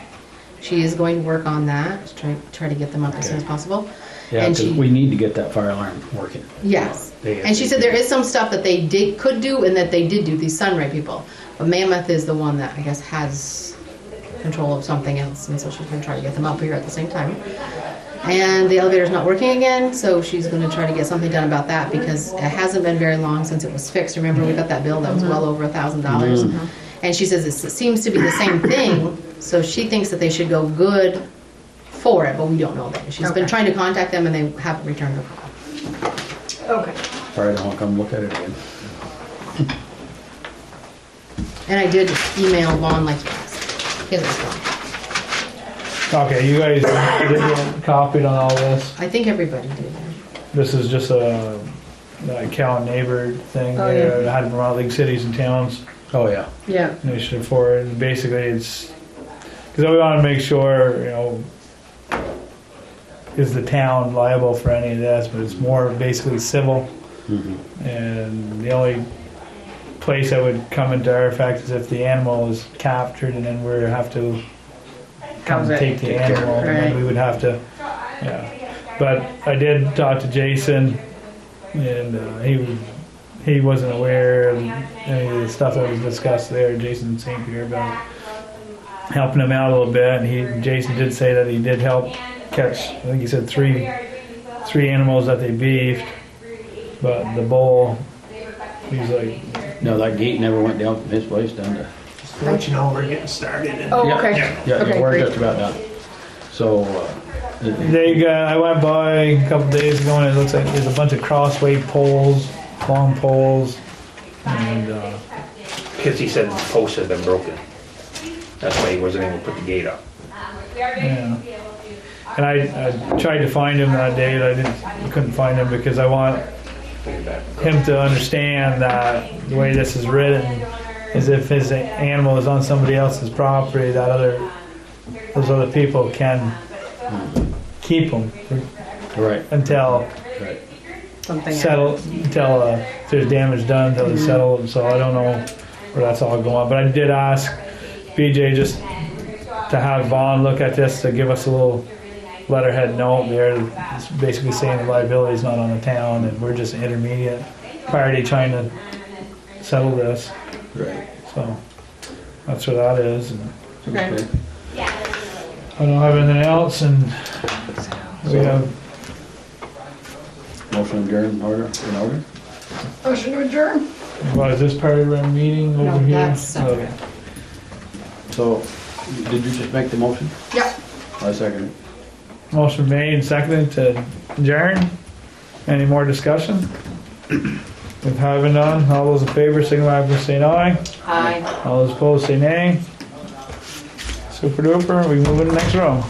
She is going to work on that, try to get them up as soon as possible. Yeah, And because she- we need to get that fire alarm working. Yes, They- and she said there is some stuff that they could do and that they did do, these Sunray people. But Mammoth is the one that I guess has control of something else, and so she's gonna try to get them up here at the same time. And the elevator's not working again, so she's gonna try to get something done about that because it hasn't been very long since it was fixed. Remember, we got that bill that was well over $1,000. And she says it seems to be the same thing, so she thinks that they should go good for it, but we don't know that. She's been Okay. trying to contact them and they haven't returned her call. Okay. Probably don't want to come look at it again. And I did email Vaughn like you asked. He hasn't responded. Okay, you guys did get copied on all this. I think everybody did. This is just a Cal neighbor thing. Oh, They yeah. had Vermont League cities and towns Oh, yeah. Yeah. initiative for it. And basically, it's because we want to make sure is the town liable for any of this, but it's more basically civil. Mhm. And the only place that would come into our effect is if the animal is captured, and then we have to come How's it? take the Take care of it, animal, and then right. we would have to, yeah. But I did talk to Jason, and he wasn't aware of any of the stuff that was discussed there, Jason St. Pierre, about helping him out a little bit. And Jason did say that he did help catch, I think he said three animals that they beefed, but the bull, he's like, No, that gate never went down from his place down to. Just to let you know, we're getting started. and- Oh, Yeah, okay. Yeah, Okay, we're great. just about done. So, I went by a couple days ago, and it looks like there's a bunch of crossway poles, long poles, and Because he said the posts had been broken. That's why he wasn't able to put the gate up. yeah. And I tried to find him that day, but I couldn't find him because I want Put it back. him to understand that the way this is written is if his animal is on somebody else's property, those other people can keep them right, until right. Something. until if there's damage done, until it's settled. So I don't know where that's all going. But I did ask BJ just to have Vaughn look at this, to give us a little letterhead note there. It's basically saying the liability is not on the town, and we're just an intermediate party trying to settle this. Right. So that's what that is. And Okay. I don't have anything else, and we have Motion adjourned, in order? Motion to adjourn. what is this part of our meeting over No, here? that's separate. Okay. So, did you just make the motion? Yep. I second it. Motion made and seconded to adjourn. Any more discussion? If having none, all those in favor signify by saying aye. Aye. All those opposed say nay. Super duper, we move in the next row.